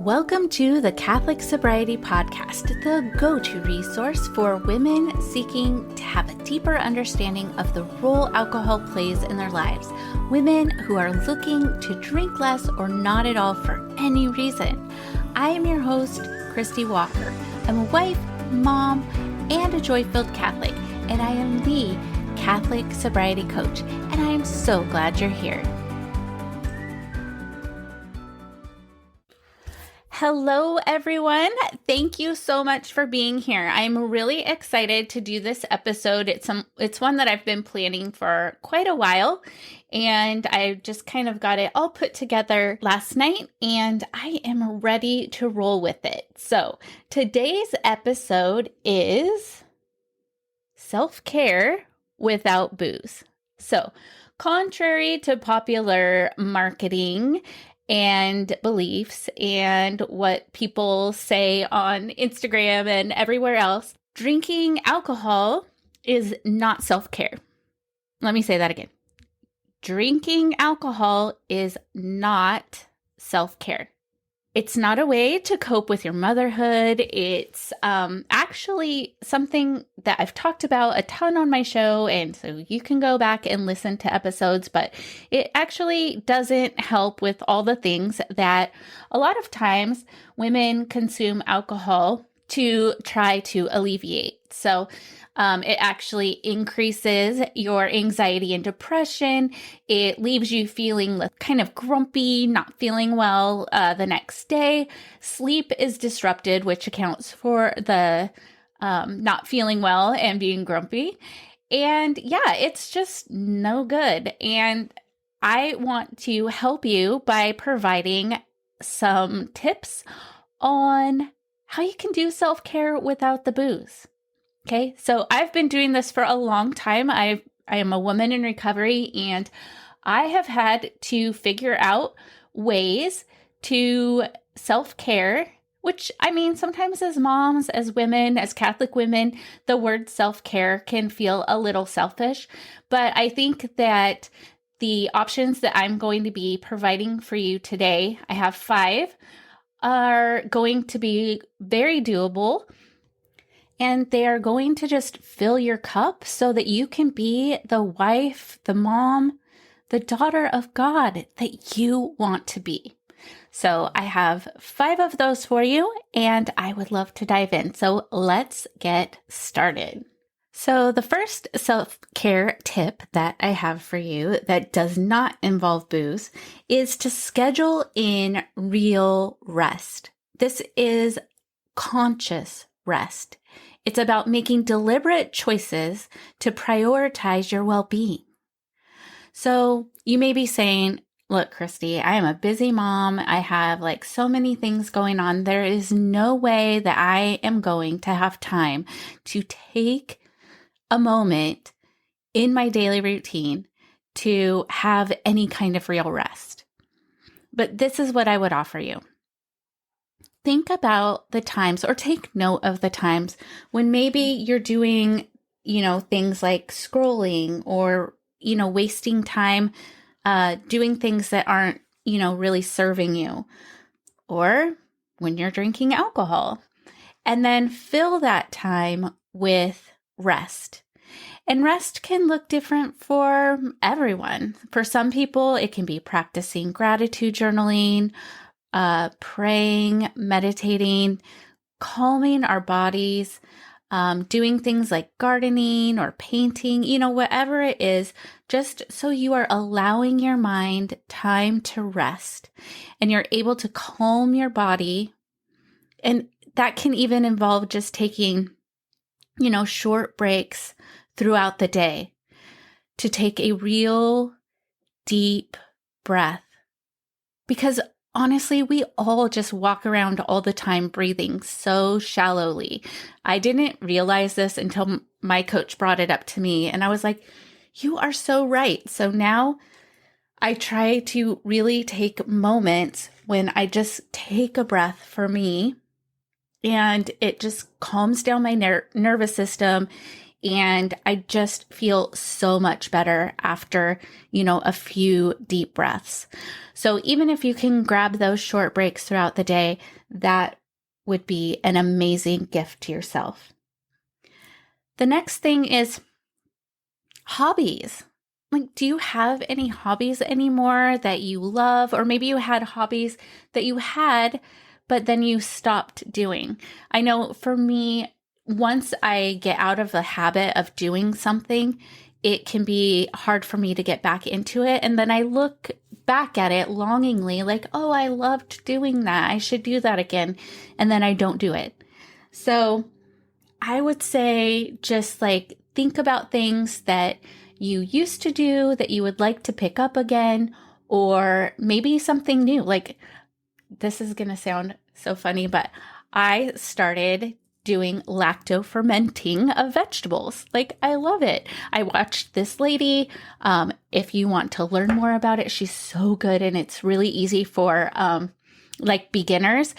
Welcome to the Catholic Sobriety Podcast, the go-to resource for women seeking to have a deeper understanding of the role alcohol plays in their lives. Women who are looking to drink less or not at all for any reason. I am your host, Christy Walker. I'm a wife, mom, and a joy-filled Catholic, and I am the Catholic Sobriety Coach, and I am so glad you're here. Hello, everyone. Thank you so much for being here. I'm really excited to do this episode. It's one that I've been planning for quite a while, and I just kind of got it all put together last night, and I am ready to roll with it. So today's episode is self-care without booze. So contrary to popular marketing and beliefs and what people say on Instagram and everywhere else, drinking alcohol is not self-care. Let me say that again. Drinking alcohol is not self-care. It's not a way to cope with your motherhood. It's actually something that I've talked about a ton on my show, and so you can go back and listen to episodes, but it actually doesn't help with all the things that a lot of times women consume alcohol to try to alleviate. So it actually increases your anxiety and depression. It leaves you feeling kind of grumpy, not feeling well the next day. Sleep is disrupted, which accounts for the not feeling well and being grumpy. And yeah, it's just no good. And I want to help you by providing some tips on how you can do self-care without the booze. Okay, so I've been doing this for a long time. I am a woman in recovery, and I have had to figure out ways to self-care, which, I mean, sometimes as moms, as women, as Catholic women, the word self-care can feel a little selfish. But I think that the options that I'm going to be providing for you today, I have 5, are going to be very doable. And they are going to just fill your cup so that you can be the wife, the mom, the daughter of God that you want to be. So I have 5 of those for you, and I would love to dive in. So let's get started. So the first self-care tip that I have for you that does not involve booze is to schedule in real rest. This is conscious rest. It's about making deliberate choices to prioritize your well-being. So you may be saying, look, Christy, I am a busy mom. I have so many things going on. There is no way that I am going to have time to take a moment in my daily routine to have any kind of real rest. But this is what I would offer you. Think about the times, or take note of the times when maybe you're doing, things like scrolling or, wasting time doing things that aren't, really serving you, or when you're drinking alcohol. And then fill that time with rest. And rest can look different for everyone. For some people, it can be practicing gratitude journaling, praying, meditating, calming our bodies, doing things like gardening or painting, whatever it is, just so you are allowing your mind time to rest and you're able to calm your body. And that can even involve just taking, short breaks throughout the day to take a real deep breath. Because honestly, we all just walk around all the time breathing so shallowly. I didn't realize this until my coach brought it up to me, and I was like, you are so right. So now I try to really take moments when I just take a breath for me, and it just calms down my nervous system. And I just feel so much better after, a few deep breaths. So even if you can grab those short breaks throughout the day, that would be an amazing gift to yourself. The next thing is hobbies. Like, do you have any hobbies anymore that you love? Or maybe you had hobbies that you had, but then you stopped doing. I know for me, once I get out of the habit of doing something, it can be hard for me to get back into it. And then I look back at it longingly, like, oh, I loved doing that. I should do that again. And then I don't do it. So I would say just like think about things that you used to do that you would like to pick up again, or maybe something new. Like, this is going to sound so funny, but I started doing lacto fermenting of vegetables. Like, I love it. I watched this lady. If you want to learn more about it, she's so good, and it's really easy for like beginners.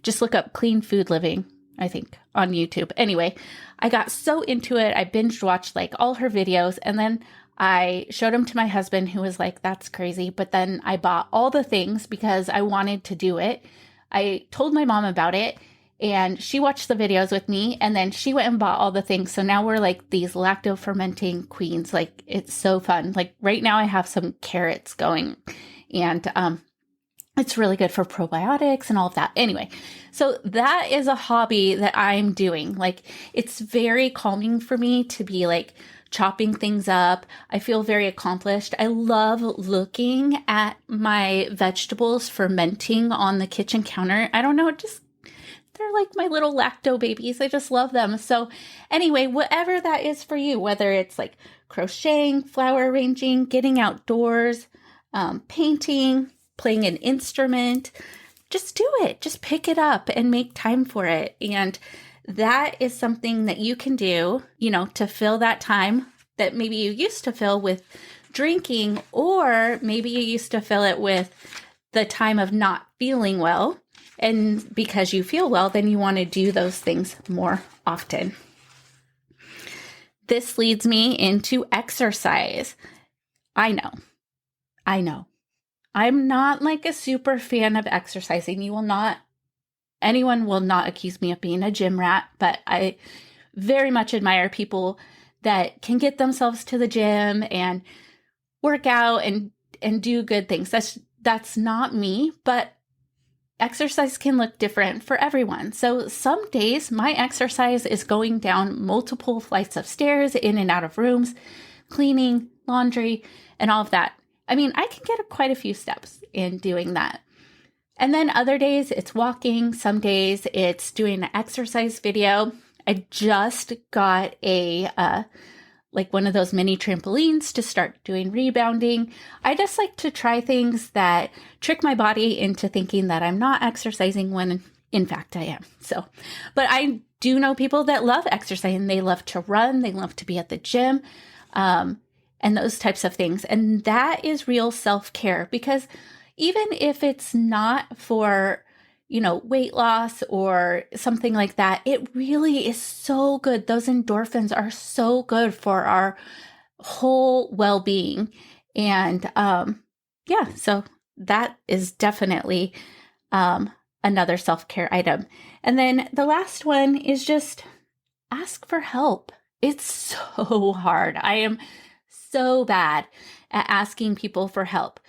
Just look up clean food living, I think, on YouTube. Anyway, I got so into it. I binge watched like all her videos, and then I showed them to my husband, who was like, that's crazy. But then I bought all the things because I wanted to do it. I told my mom about it, and she watched the videos with me, and then she went and bought all the things. So now we're like these lacto fermenting queens. Like, it's so fun. Like right now I have some carrots going, and it's really good for probiotics and all of that. Anyway, so that is a hobby that I'm doing. Like, it's very calming for me to be like chopping things up. I feel very accomplished. I love looking at my vegetables fermenting on the kitchen counter. I don't know, they're like my little lacto babies. I just love them. So anyway, whatever that is for you, whether it's like crocheting, flower arranging, getting outdoors, painting, playing an instrument, just do it. Just pick it up and make time for it. And that is something that you can do, to fill that time that maybe you used to fill with drinking, or maybe you used to fill it with the time of not feeling well. And because you feel well, then you want to do those things more often. This leads me into exercise. I know. I'm not like a super fan of exercising. Anyone will not accuse me of being a gym rat, but I very much admire people that can get themselves to the gym and work out and do good things. That's not me, but exercise can look different for everyone. So some days my exercise is going down multiple flights of stairs, in and out of rooms, cleaning, laundry, and all of that. I mean, I can get quite a few steps in doing that. And then other days it's walking. Some days it's doing an exercise video. I just got like one of those mini trampolines to start doing rebounding. I just like to try things that trick my body into thinking that I'm not exercising when in fact I am. So, but I do know people that love exercising. They love to run. They love to be at the gym, and those types of things. And that is real self-care, because even if it's not for, weight loss or something like that, it really is so good. Those endorphins are so good for our whole well-being. And so that is definitely another self-care item. And then the last one is just ask for help. It's so hard. I am so bad at asking people for help.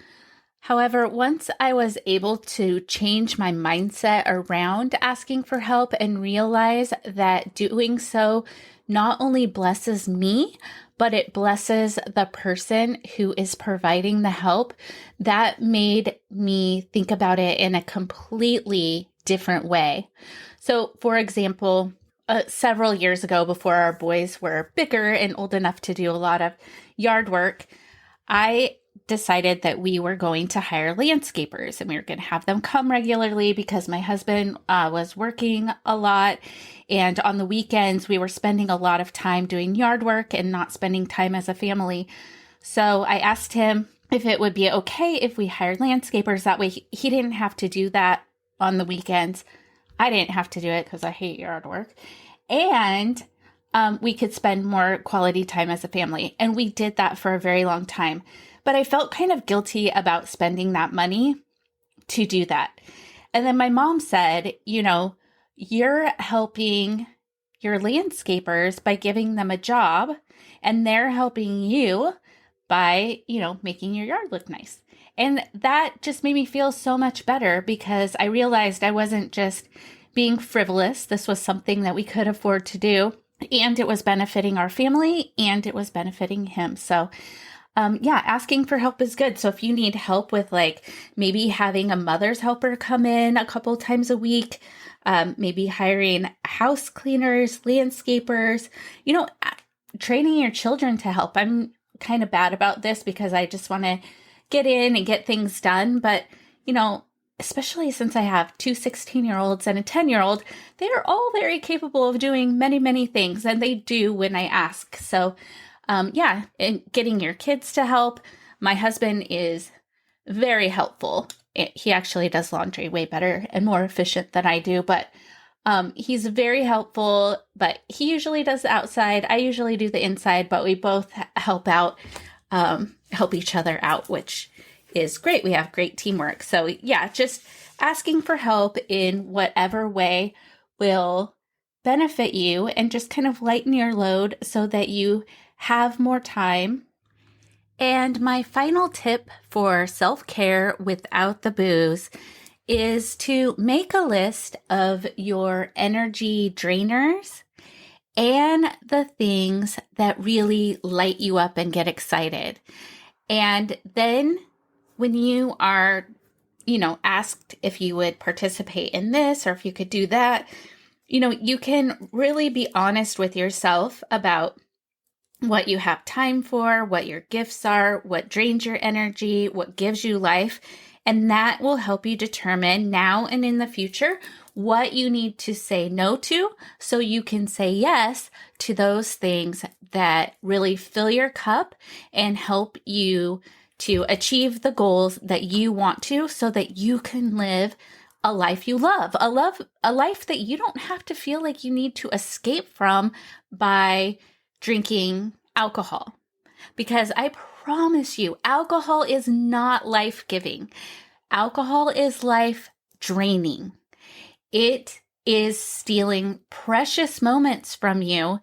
However, once I was able to change my mindset around asking for help and realize that doing so not only blesses me, but it blesses the person who is providing the help, that made me think about it in a completely different way. So, for example, several years ago, before our boys were bigger and old enough to do a lot of yard work, I decided that we were going to hire landscapers, and we were going to have them come regularly because my husband was working a lot. And on the weekends, we were spending a lot of time doing yard work and not spending time as a family. So I asked him if it would be okay if we hired landscapers. That way he didn't have to do that on the weekends. I didn't have to do it because I hate yard work. And we could spend more quality time as a family. And we did that for a very long time. But I felt kind of guilty about spending that money to do that. And then my mom said, you're helping your landscapers by giving them a job, and they're helping you by, making your yard look nice. And that just made me feel so much better because I realized I wasn't just being frivolous. This was something that we could afford to do, and it was benefiting our family and it was benefiting him. So asking for help is good. So if you need help with maybe having a mother's helper come in a couple times a week, maybe hiring house cleaners, landscapers, training your children to help. I'm kind of bad about this because I just want to get in and get things done. But, especially since I have two 16-year-olds and a 10-year-old, they are all very capable of doing many, many things, and they do when I ask. So and getting your kids to help. My husband is very helpful. He actually does laundry way better and more efficient than I do, but he's very helpful, but he usually does the outside. I usually do the inside, but we both help out, help each other out, which is great. We have great teamwork. So just asking for help in whatever way will benefit you and just kind of lighten your load so that you have more time. And my final tip for self-care without the booze is to make a list of your energy drainers and the things that really light you up and get excited. And then when you are, asked if you would participate in this or if you could do that, you can really be honest with yourself about what you have time for, what your gifts are, what drains your energy, what gives you life. And that will help you determine now and in the future what you need to say no to so you can say yes to those things that really fill your cup and help you to achieve the goals that you want to so that you can live a life you love, a life that you don't have to feel like you need to escape from by drinking alcohol. Because I promise you, alcohol is not life-giving. Alcohol is life-draining. It is stealing precious moments from you,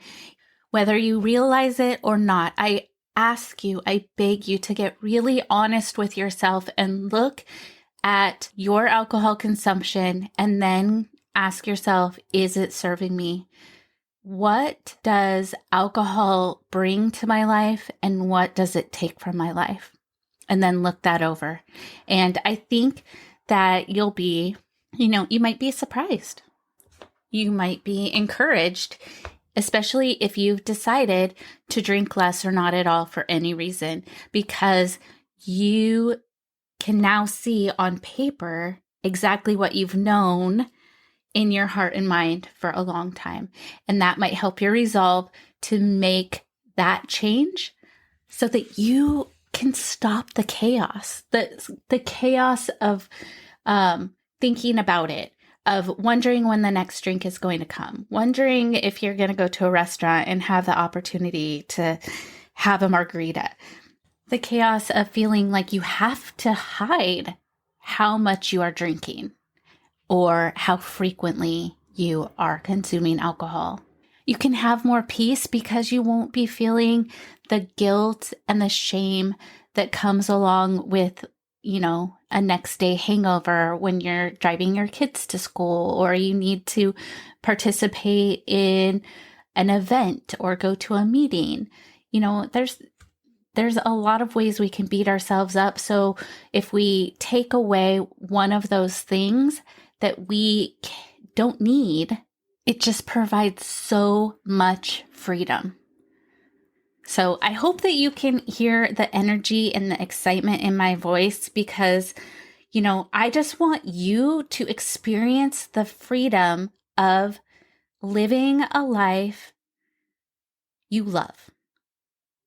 whether you realize it or not. I ask you, I beg you to get really honest with yourself and look at your alcohol consumption and then ask yourself, is it serving me? What does alcohol bring to my life and what does it take from my life? And then look that over. And I think that you'll be, you might be surprised. You might be encouraged, especially if you've decided to drink less or not at all for any reason, because you can now see on paper exactly what you've known in your heart and mind for a long time. And that might help your resolve to make that change so that you can stop the chaos, the chaos of thinking about it, of wondering when the next drink is going to come, wondering if you're going to go to a restaurant and have the opportunity to have a margarita, the chaos of feeling like you have to hide how much you are drinking or how frequently you are consuming alcohol. You can have more peace because you won't be feeling the guilt and the shame that comes along with, a next day hangover when you're driving your kids to school or you need to participate in an event or go to a meeting. There's a lot of ways we can beat ourselves up. So if we take away one of those things that we don't need, it just provides so much freedom. So I hope that you can hear the energy and the excitement in my voice because, I just want you to experience the freedom of living a life you love.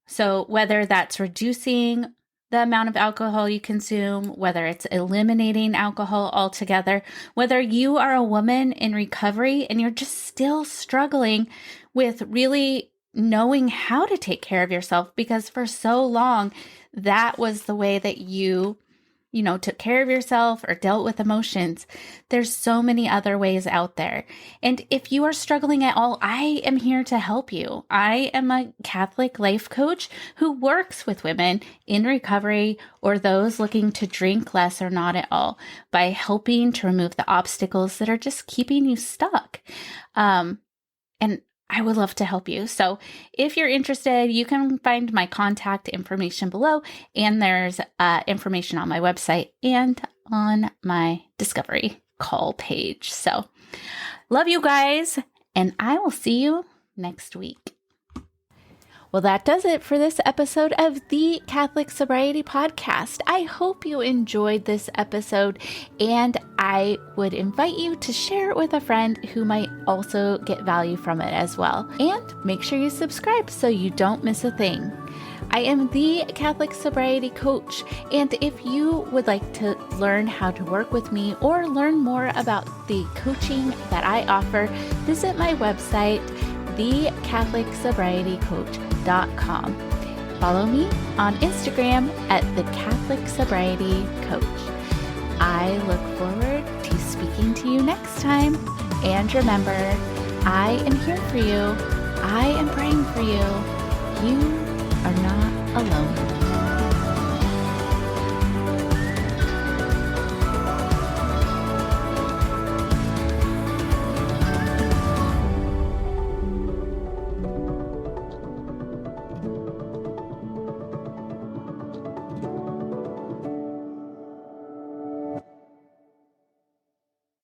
So whether that's reducing the amount of alcohol you consume, whether it's eliminating alcohol altogether, whether you are a woman in recovery and you're just still struggling with really knowing how to take care of yourself, because for so long, that was the way that you took care of yourself or dealt with emotions. There's so many other ways out there. And if you are struggling at all, I am here to help you. I am a Catholic life coach who works with women in recovery or those looking to drink less or not at all by helping to remove the obstacles that are just keeping you stuck. And I would love to help you. So if you're interested, you can find my contact information below, and there's information on my website and on my discovery call page. So love you guys, and I will see you next week. Well, that does it for this episode of the Catholic Sobriety Podcast. I hope you enjoyed this episode, and I would invite you to share it with a friend who might also get value from it as well. And make sure you subscribe so you don't miss a thing. I am the Catholic Sobriety Coach, and if you would like to learn how to work with me or learn more about the coaching that I offer, visit my website, thecatholicsobrietycoach.com. Follow me on Instagram at the Catholic Sobriety Coach. I look forward to speaking to you next time. And remember, I am here for you. I am praying for you.